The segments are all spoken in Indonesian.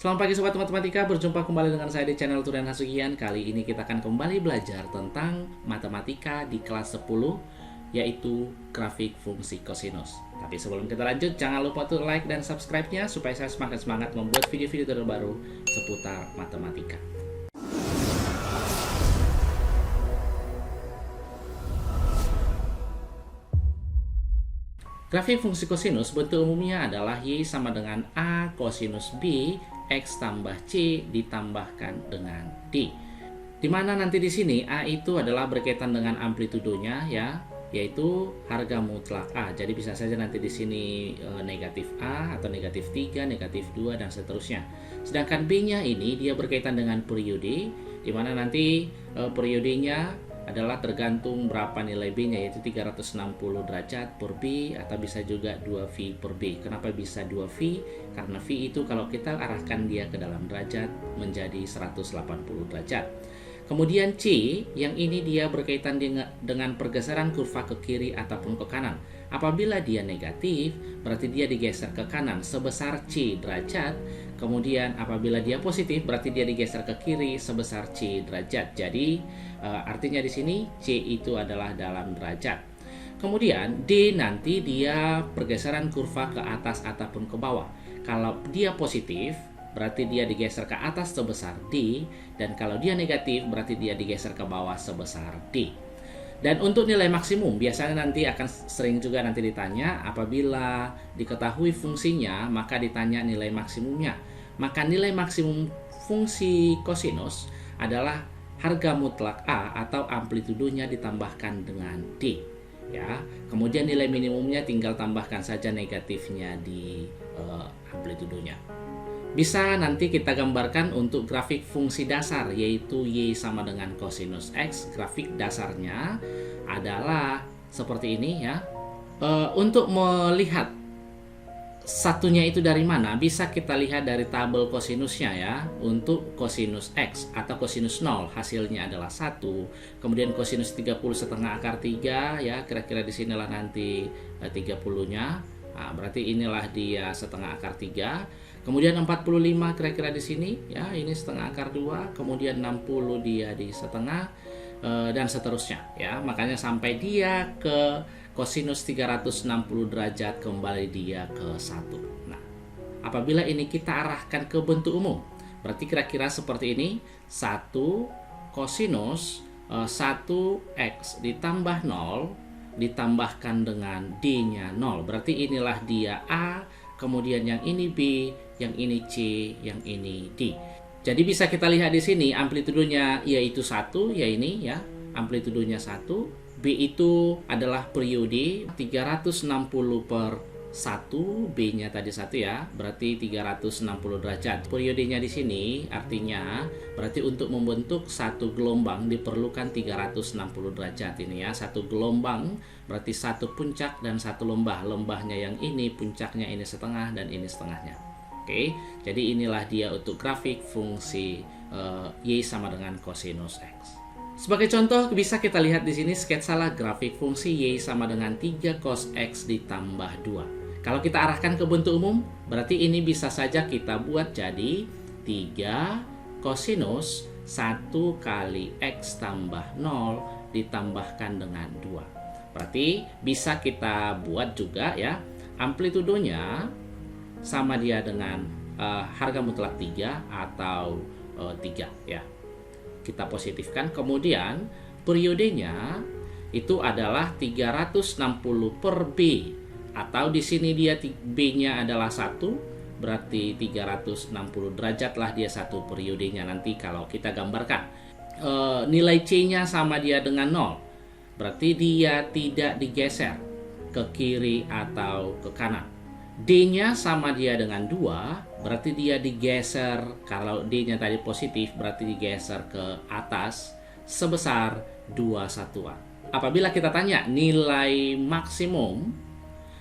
Selamat pagi Sobat Matematika, berjumpa kembali dengan saya di channel Turian Hasugian. Kali ini kita akan kembali belajar tentang matematika di kelas 10, yaitu grafik fungsi kosinus. Tapi sebelum kita lanjut, jangan lupa untuk like dan subscribe-nya supaya saya semangat membuat video-video terbaru seputar matematika. Grafik fungsi kosinus bentuk umumnya adalah Y sama dengan A kosinus B X tambah C ditambahkan dengan D. Dimana nanti di sini A itu adalah berkaitan dengan amplitudonya ya, yaitu harga mutlak A. Jadi bisa saja nanti di sini negatif A atau negatif 3, negatif 2 dan seterusnya. Sedangkan B-nya ini dia berkaitan dengan periode, dimana nanti periodenya adalah tergantung berapa nilai B-nya, yaitu 360 derajat per B atau bisa juga 2V per B. Kenapa bisa 2V? Karena V itu kalau kita arahkan dia ke dalam derajat menjadi 180 derajat. Kemudian C, yang ini dia berkaitan dengan pergeseran kurva ke kiri ataupun ke kanan. Apabila dia negatif, berarti dia digeser ke kanan sebesar C derajat. Kemudian apabila dia positif, berarti dia digeser ke kiri sebesar C derajat. Jadi artinya di sini C itu adalah dalam derajat. Kemudian D nanti dia pergeseran kurva ke atas ataupun ke bawah. Kalau dia positif, berarti dia digeser ke atas sebesar D, dan kalau dia negatif berarti dia digeser ke bawah sebesar D. Dan untuk nilai maksimum biasanya nanti akan sering juga nanti ditanya, apabila diketahui fungsinya maka ditanya nilai maksimumnya. Maka nilai maksimum fungsi kosinus adalah harga mutlak A atau amplitudonya ditambahkan dengan D ya. Kemudian nilai minimumnya tinggal tambahkan saja negatifnya di amplitudonya. Bisa nanti kita gambarkan untuk grafik fungsi dasar, yaitu Y sama dengan kosinus X. Grafik dasarnya adalah seperti ini ya. Untuk melihat satunya itu dari mana, bisa kita lihat dari tabel kosinusnya ya. Untuk kosinus X atau kosinus 0 hasilnya adalah 1. Kemudian kosinus 30 setengah akar 3 ya, kira-kira di sinilah nanti 30-nya. Nah, berarti inilah dia setengah akar 3. Kemudian 45 kira-kira di sini ya, ini setengah akar 2, kemudian 60 dia di setengah dan seterusnya ya. Makanya sampai dia ke kosinus 360 derajat kembali dia ke 1. Nah, apabila ini kita arahkan ke bentuk umum, berarti kira-kira seperti ini. 1 kosinus 1x ditambah 0 ditambahkan dengan D-nya 0. Berarti inilah dia A, kemudian yang ini B, yang ini C, yang ini D. Jadi bisa kita lihat di sini amplitudonya yaitu 1, ya ini ya, amplitudonya 1. B itu adalah periode 360 per 1, B-nya tadi 1 ya, berarti 360 derajat. Periodenya di sini artinya berarti untuk membentuk satu gelombang diperlukan 360 derajat ini ya. Satu gelombang berarti satu puncak dan satu lembah. Lembahnya yang ini, puncaknya ini setengah dan ini setengahnya. Oke, jadi inilah dia untuk grafik fungsi Y sama dengan kosinus X. Sebagai contoh bisa kita lihat di sini sketsalah grafik fungsi Y sama dengan 3 cos X ditambah 2. Kalau kita arahkan ke bentuk umum, berarti ini bisa saja kita buat jadi 3 kosinus 1 kali X tambah 0 ditambahkan dengan 2. Berarti bisa kita buat juga ya, amplitudonya sama dia dengan harga mutlak 3 atau 3 ya. Kita positifkan, kemudian periodenya itu adalah 360 per B, atau di sini dia B-nya adalah 1, berarti 360 derajat lah dia satu periodenya. Nanti kalau kita gambarkan nilai C-nya sama dia dengan 0, berarti dia tidak digeser ke kiri atau ke kanan. D-nya sama dia dengan 2, berarti dia digeser, kalau D-nya tadi positif berarti digeser ke atas sebesar 2 satuan. Apabila kita tanya nilai maksimum,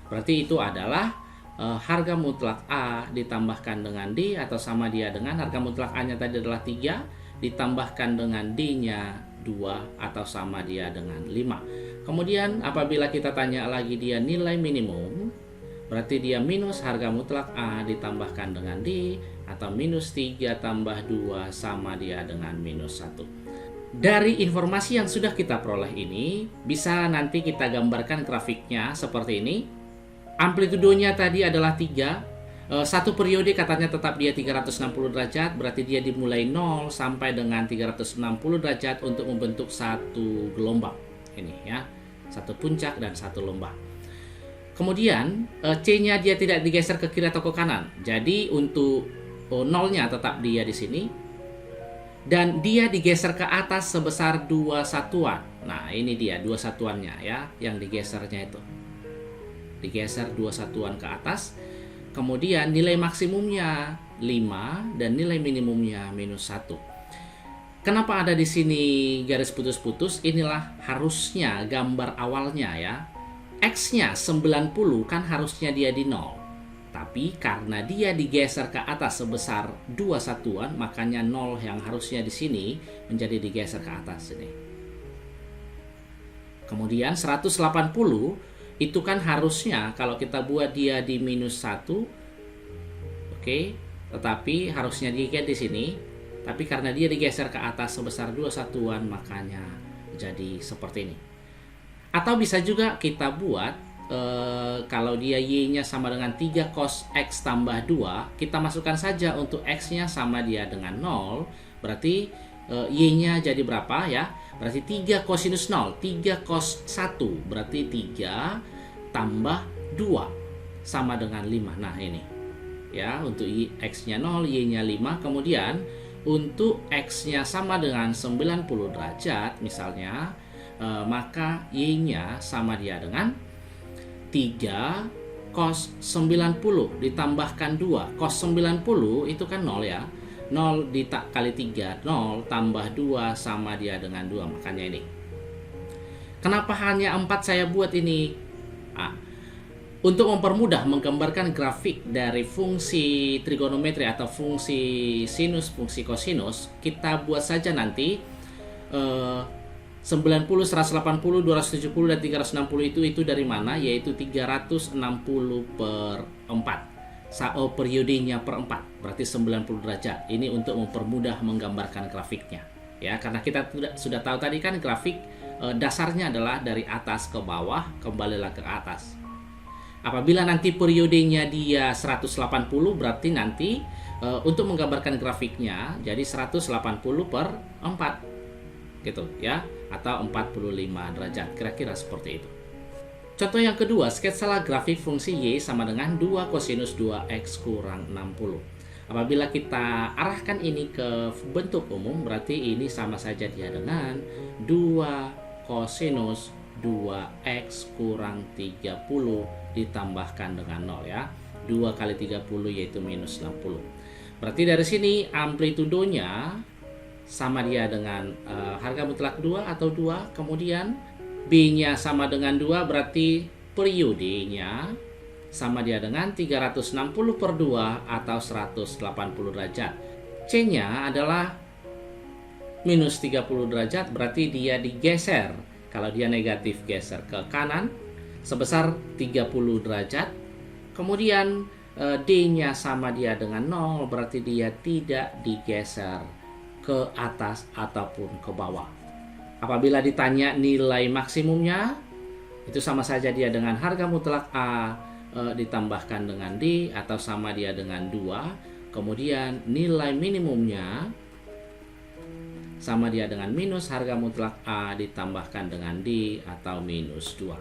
berarti itu adalah harga mutlak A ditambahkan dengan D, atau sama dia dengan harga mutlak A-nya tadi adalah 3 ditambahkan dengan D-nya 2 atau sama dia dengan 5. Kemudian apabila kita tanya lagi dia nilai minimum, berarti dia minus harga mutlak A ditambahkan dengan D atau minus 3 tambah 2 sama dia dengan minus 1. Dari informasi yang sudah kita peroleh ini, bisa nanti kita gambarkan grafiknya seperti ini. Amplitudonya tadi adalah 3. Satu periode katanya tetap dia 360 derajat, berarti dia dimulai 0 sampai dengan 360 derajat untuk membentuk satu gelombang. Ini ya, satu puncak dan satu lembah. Kemudian C-nya dia tidak digeser ke kiri atau ke kanan. Jadi untuk nolnya tetap dia di sini. Dan dia digeser ke atas sebesar 2 satuan. Nah, ini dia 2 satuannya ya, yang digesernya itu. Digeser 2 satuan ke atas. Kemudian nilai maksimumnya 5 dan nilai minimumnya minus 1. Kenapa ada di sini garis putus-putus? Inilah harusnya gambar awalnya ya. X-nya 90 kan harusnya dia di 0. Tapi karena dia digeser ke atas sebesar 2 satuan, makanya 0 yang harusnya di sini menjadi digeser ke atas ini. Kemudian 180 itu kan harusnya kalau kita buat dia di minus 1, oke, tetapi harusnya dia di sini. Tapi karena dia digeser ke atas sebesar 2 satuan, makanya jadi seperti ini. Atau bisa juga kita buat kalau dia Y-nya sama dengan 3 cos X tambah 2, kita masukkan saja untuk X-nya sama dia dengan 0, berarti Y-nya jadi berapa ya? Berarti 3 cosinus 0, 3 cos 1, berarti 3 tambah 2 sama dengan 5. Nah ini ya, untuk X-nya 0, Y-nya 5, kemudian untuk X-nya sama dengan 90 derajat misalnya, maka Y-nya sama dia dengan 3 cos 90 ditambahkan 2. Cos 90 itu kan 0 ya. 0 kali 3, 0 tambah 2 sama dia dengan 2. Makanya ini. Kenapa hanya 4 saya buat ini? Untuk mempermudah menggambarkan grafik dari fungsi trigonometri atau fungsi sinus, fungsi kosinus, kita buat saja nanti 90, 180, 270, dan 360 itu dari mana? Yaitu 360 per 4. Periodenya per 4. Berarti 90 derajat. Ini untuk mempermudah menggambarkan grafiknya. Ya, karena kita sudah tahu tadi kan grafik dasarnya adalah dari atas ke bawah, kembalilah ke atas. Apabila nanti periodenya dia 180, berarti nanti untuk menggambarkan grafiknya jadi 180 per 4. Gitu ya, atau 45 derajat, kira-kira seperti itu. Contoh yang kedua, sketsalah grafik fungsi Y sama dengan 2 cosinus 2X kurang 60. Apabila kita arahkan ini ke bentuk umum, berarti ini sama saja dia dengan 2 cosinus 2X kurang 30 ditambahkan dengan 0 ya. 2 kali 30 yaitu minus 60. Berarti dari sini amplitudonya sama dia dengan harga mutlak 2 atau 2, kemudian B-nya sama dengan 2, berarti periodenya sama dia dengan 360 per 2 atau 180 derajat. C-nya adalah minus 30 derajat, berarti dia digeser. Kalau dia negatif, geser ke kanan sebesar 30 derajat. Kemudian D-nya sama dia dengan 0, berarti dia tidak digeser ke atas ataupun ke bawah. Apabila ditanya nilai maksimumnya, itu sama saja dia dengan harga mutlak A ditambahkan dengan D atau sama dia dengan 2. Kemudian nilai minimumnya sama dia dengan minus harga mutlak A ditambahkan dengan D atau minus 2.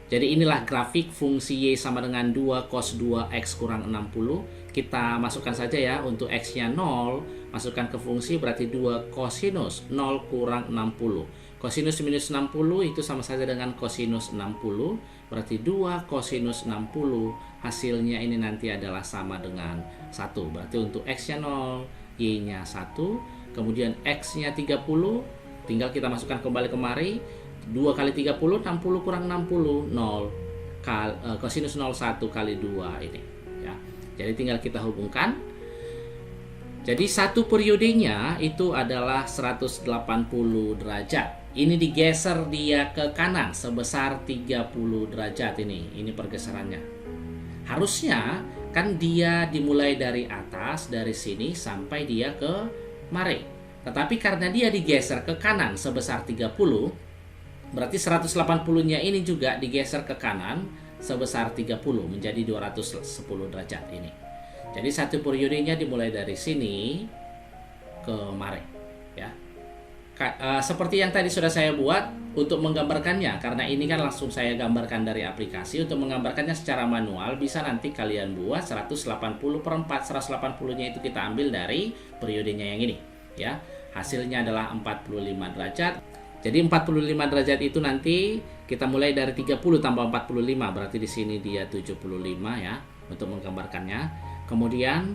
Jadi inilah grafik fungsi Y sama dengan 2 cos 2X kurang 60. Kita masukkan saja ya, untuk X-nya 0, masukkan ke fungsi berarti 2 cosinus 0 kurang 60. Cosinus minus 60 itu sama saja dengan cosinus 60, berarti 2 cosinus 60, hasilnya ini nanti adalah sama dengan 1. Berarti untuk X-nya 0, Y-nya 1, kemudian X-nya 30, tinggal kita masukkan kembali kemari. 2 kali 30, 60 kurang 60, 0. Cosinus 01 kali 2 ini ya. Jadi tinggal kita hubungkan. Jadi satu periodenya itu adalah 180 derajat. Ini digeser dia ke kanan sebesar 30 derajat ini pergeserannya. Harusnya Kan dia dimulai dari atas, dari sini sampai dia ke mare. Tetapi karena dia digeser ke kanan sebesar 30, berarti 180-nya ini juga digeser ke kanan sebesar 30 menjadi 210 derajat ini. Jadi satu periodenya dimulai dari sini ke mare, ya. Seperti yang tadi sudah saya buat untuk menggambarkannya, karena ini kan langsung saya gambarkan dari aplikasi. Untuk menggambarkannya secara manual bisa nanti kalian buat 180 per 4. 180-nya itu kita ambil dari periodenya yang ini, ya. Hasilnya adalah 45 derajat. Jadi 45 derajat itu nanti kita mulai dari 30 tambah 45, berarti di sini dia 75 ya untuk menggambarkannya. Kemudian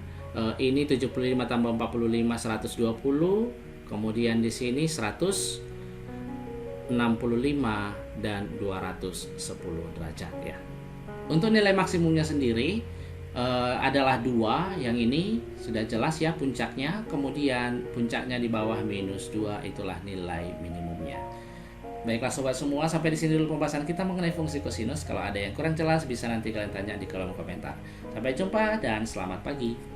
ini 75 tambah 45 120. Kemudian di sini 165 dan 210 derajat ya. Untuk nilai maksimumnya sendiri adalah 2, yang ini sudah jelas ya puncaknya. Kemudian puncaknya di bawah -2, itulah nilai minimumnya. Baiklah sobat semua, sampai di sini dulu pembahasan kita mengenai fungsi kosinus. Kalau ada yang kurang jelas bisa nanti kalian tanya di kolom komentar. Sampai jumpa dan selamat pagi.